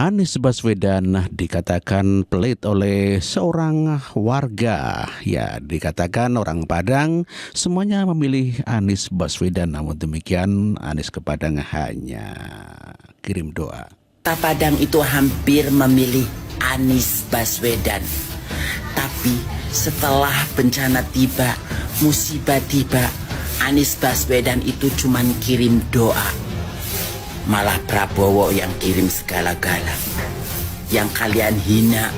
Anies Baswedan dikatakan pelit oleh seorang warga. Ya, dikatakan orang Padang semuanya memilih Anies Baswedan. Namun demikian, Anies ke Padang hanya kirim doa. Kota Padang itu hampir memilih Anies Baswedan. Tapi setelah bencana tiba, musibah tiba, Anies Baswedan itu cuman kirim doa. Malah Prabowo yang kirim segala-gala. Yang kalian hina,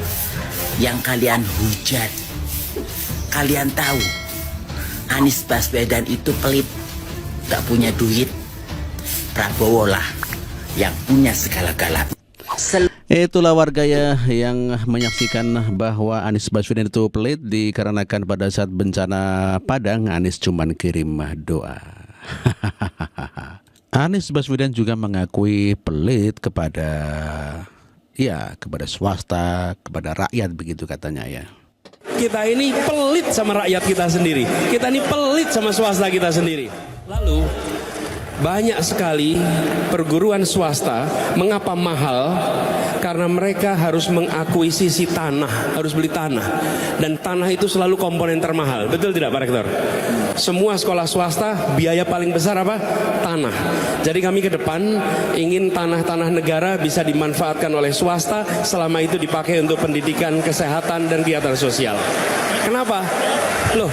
yang kalian hujat. Kalian tahu, Anies Baswedan itu pelit, gak punya duit. Prabowo lah yang punya segala-gala. Itulah warga ya yang menyaksikan bahwa Anies Baswedan itu pelit dikarenakan pada saat bencana Padang Anies cuman kirim doa. Anies Baswedan juga mengakui pelit kepada swasta, kepada rakyat begitu katanya ya. Kita ini pelit sama rakyat kita sendiri. Kita ini pelit sama swasta kita sendiri. Lalu banyak sekali perguruan swasta mengapa mahal? Karena mereka harus mengakuisisi tanah, harus beli tanah. Dan tanah itu selalu komponen termahal. Betul tidak Pak Rektor? Semua sekolah swasta biaya paling besar apa? Tanah. Jadi kami ke depan ingin tanah-tanah negara bisa dimanfaatkan oleh swasta selama itu dipakai untuk pendidikan, kesehatan, dan kegiatan sosial. Kenapa? Loh,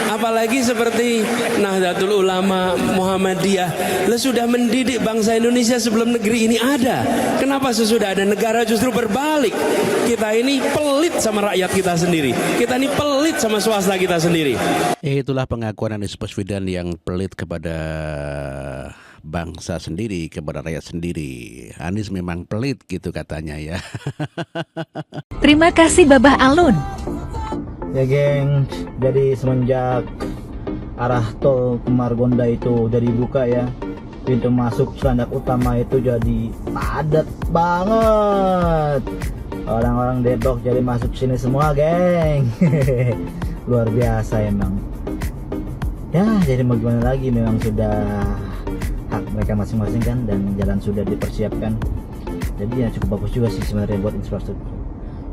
apalagi seperti Nahdlatul Ulama, Muhammadiyah, sudah mendidik bangsa Indonesia sebelum negeri ini ada. Kenapa sesudah ada negara justru berbalik? Kita ini pelit sama rakyat kita sendiri. Kita ini pelit sama swasta kita sendiri. Itulah pengakuan Anies Baswedan yang pelit kepada bangsa sendiri, kepada rakyat sendiri. Anies memang pelit gitu katanya ya. Terima kasih Babah Alun. Ya geng, jadi semenjak arah tol ke Margonda itu udah dibuka ya, pintu masuk Cilandak Utama itu jadi padat banget. Orang-orang Depok jadi masuk sini semua geng. Luar biasa emang. Ya jadi mau gimana lagi, memang sudah hak mereka masing-masing kan, dan jalan sudah dipersiapkan. Jadi ya cukup bagus juga sih sebenarnya buat infrastruktur.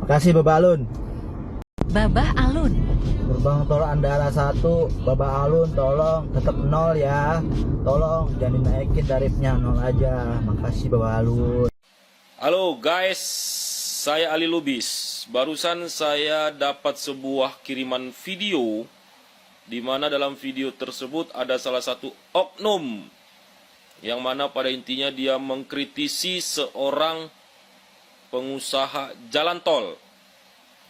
Makasih Bapak Alun. Babah Alun. Gerbang tol Andara 1, Bapak Alun tolong tetap 0 ya. Tolong jangan dinaikin tarifnya, 0 aja. Makasih Bapak Alun. Halo guys, saya Ali Lubis. Barusan saya dapat sebuah kiriman video di mana dalam video tersebut ada salah satu oknum yang mana pada intinya dia mengkritisi seorang pengusaha jalan tol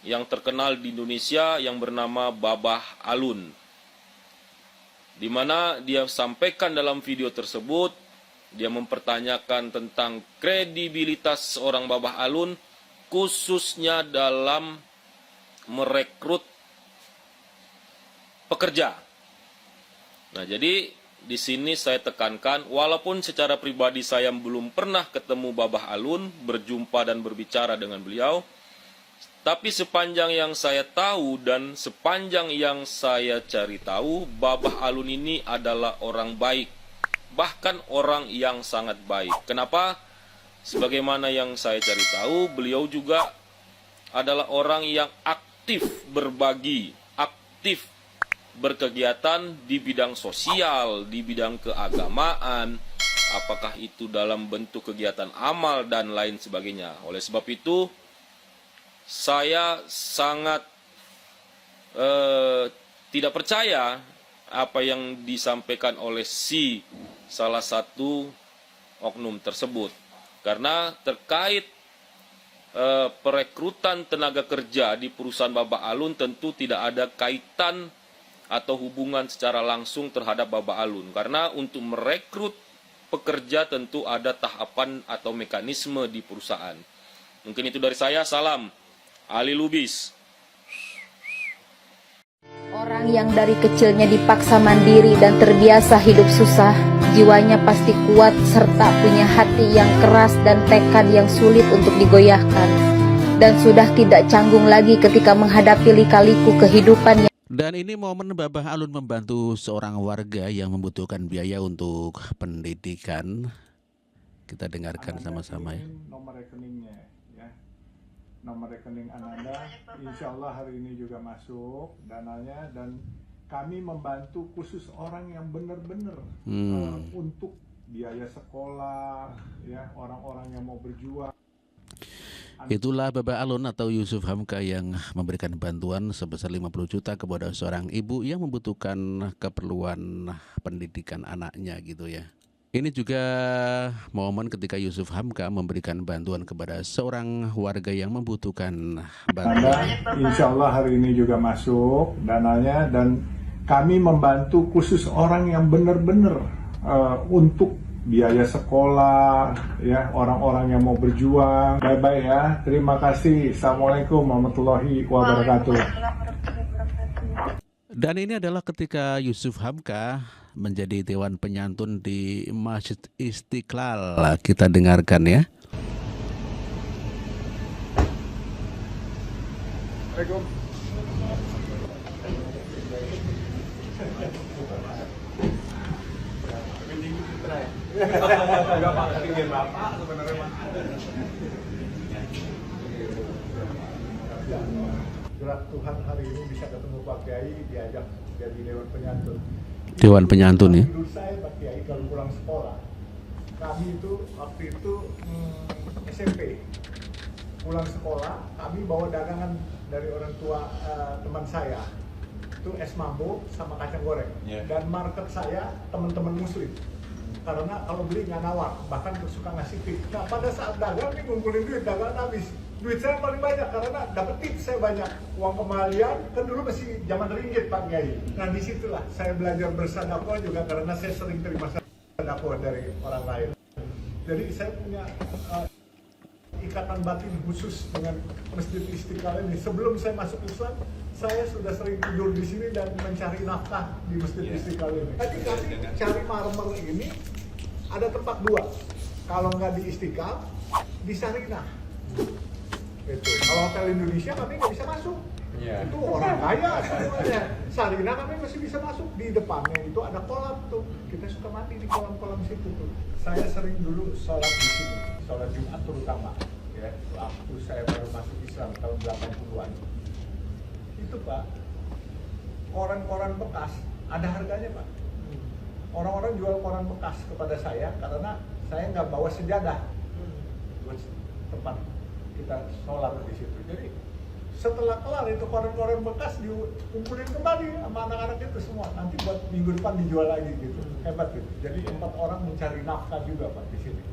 yang terkenal di Indonesia yang bernama Babah Alun. Di mana dia sampaikan dalam video tersebut, dia mempertanyakan tentang kredibilitas seorang Babah Alun, khususnya dalam merekrut pekerja. Nah, jadi di sini saya tekankan, walaupun secara pribadi saya belum pernah ketemu Babah Alun, berjumpa dan berbicara dengan beliau, tapi sepanjang yang saya tahu dan sepanjang yang saya cari tahu, Babah Alun ini adalah orang baik. Bahkan orang yang sangat baik. Kenapa? Sebagaimana yang saya cari tahu, beliau juga adalah orang yang aktif berbagi, aktif berkegiatan di bidang sosial, di bidang keagamaan, apakah itu dalam bentuk kegiatan amal dan lain sebagainya. Oleh sebab itu, saya sangat tidak percaya apa yang disampaikan oleh salah satu oknum tersebut. Karena terkait perekrutan tenaga kerja di perusahaan Babah Alun tentu tidak ada kaitan atau hubungan secara langsung terhadap Babah Alun. Karena untuk merekrut pekerja tentu ada tahapan atau mekanisme di perusahaan. Mungkin itu dari saya, salam. Ali Lubis. Orang yang dari kecilnya dipaksa mandiri dan terbiasa hidup susah, jiwanya pasti kuat serta punya hati yang keras dan tekad yang sulit untuk digoyahkan. Dan sudah tidak canggung lagi ketika menghadapi lika-liku kehidupan. Dan ini momen Babah Alun membantu seorang warga yang membutuhkan biaya untuk pendidikan. Kita dengarkan sama-sama ya. Nomor rekeningnya ya. Nomor rekening Ananda insya Allah hari ini juga masuk dananya, dan kami membantu khusus orang yang benar-benar untuk biaya sekolah ya, orang-orang yang mau berjuang. Itulah Bapak Alun atau Yusuf Hamka yang memberikan bantuan sebesar 50 juta kepada seorang ibu yang membutuhkan keperluan pendidikan anaknya gitu ya. Ini juga momen ketika Yusuf Hamka memberikan bantuan kepada seorang warga yang membutuhkan bantuan. Insya Allah hari ini juga masuk dananya, dan kami membantu khusus orang yang benar-benar untuk biaya sekolah ya, orang-orang yang mau berjuang. Bye-bye ya, terima kasih. Assalamualaikum warahmatullahi wabarakatuh. Dan ini adalah ketika Yusuf Hamka menjadi Dewan Penyantun di Masjid Istiqlal. Kita dengarkan ya. Assalamualaikum. Gerak Tuhan hari ini bisa ketemu Pak Kiai, diajak jadi Dewan Penyantun. Dewan Penyantun ya. Dulu saya Pak Kiai kalau pulang sekolah, kami itu waktu itu SMP, pulang sekolah kami bawa dagangan dari orang tua teman saya, itu es mambo sama kacang goreng, dan market saya teman-teman muslim. Karena kalau beli nggak nawar, bahkan suka ngasih tip. Nah pada saat dagang nih ngumpulin duit, dagang habis. Duit saya paling banyak karena dapet tip saya banyak. Uang kembalian, kan dulu masih zaman ringgit Pak Kiai. Nah disitulah saya belajar bersedekah juga karena saya sering terima sedekah dari orang lain. Jadi saya punya ikatan batin khusus dengan Masjid Istiqlal ini. Sebelum saya masuk Islam, saya sudah sering tidur di sini dan mencari nafkah di Masjid Istiqlal ini. Tadi kami cari marmer ini, ada tempat dua. Kalau nggak di Istiqlal, di Sarinah. Itu. Kalau Hotel Indonesia kami nggak bisa masuk. Itu orang kaya semuanya. Sarinah kami masih bisa masuk. Di depannya itu ada kolam tuh. Kita suka mandi di kolam-kolam situ tuh. Saya sering dulu sholat di sini, sholat Jumat terutama. Ya, waktu saya baru masuk Islam tahun 80-an. Itu Pak, koran-koran bekas ada harganya Pak. Orang-orang jual koran bekas kepada saya karena saya nggak bawa sejadah buat tempat kita sholat di situ. Jadi setelah kelar itu koran-koran bekas dikumpulin kembali sama anak-anak itu semua. Nanti buat minggu depan dijual lagi gitu. Hebat gitu. Jadi tempat orang mencari nafkah juga Pak di sini.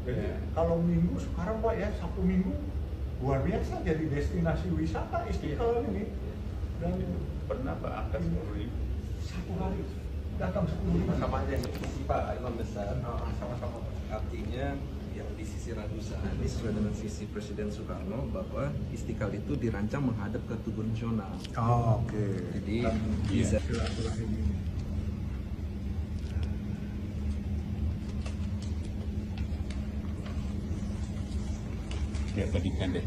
Jadi kalau minggu sekarang Pak ya, Sabtu Minggu luar biasa jadi destinasi wisata Istiqlal ini. Dan pernah Pak angkat 10.000 satu hari datang 10.000 sama aja Pak Imam Besar. Sama-sama. Artinya yang di sisi Radusa ini sesuai dengan visi Presiden Soekarno bahwa Istiqlal itu dirancang menghadap ke tubuh nasional. Oh, oke. Jadi bisa silaturahim ini. ya berikan deh.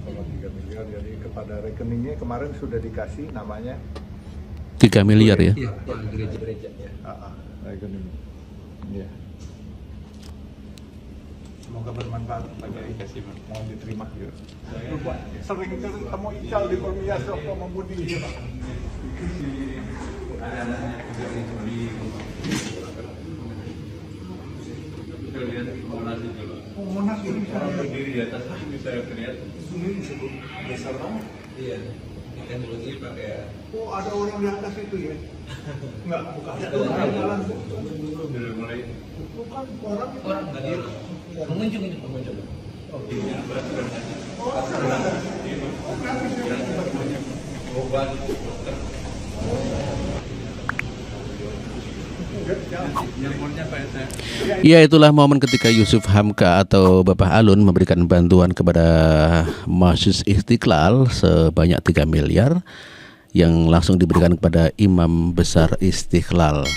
Kalau 3 miliar jadi kepada rekeningnya kemarin sudah dikasih namanya 3 miliar ya. Iya, gereja-gereja ya. Rekening. Iya. Semoga bermanfaat Pak Kiai. Mohon diterima. Itu Pak, sering ketemu Ical di Permias waktu membudi. Monas ini saya berdiri di atas ini saya lihat. Ini disebut besar banget. Iya. Kan dulu ini Pak ya. Oh ada orang di atas itu ya? Enggak, bukan. Itu orang jalan. Dari mulai Bukan orang itu. orang tadi pengunjung ini pengunjung. Oh gratis. Obat. Ya, itulah momen ketika Yusuf Hamka atau Bapak Alun memberikan bantuan kepada Masjid Istiqlal sebanyak 3 miliar yang langsung diberikan kepada Imam Besar Istiqlal.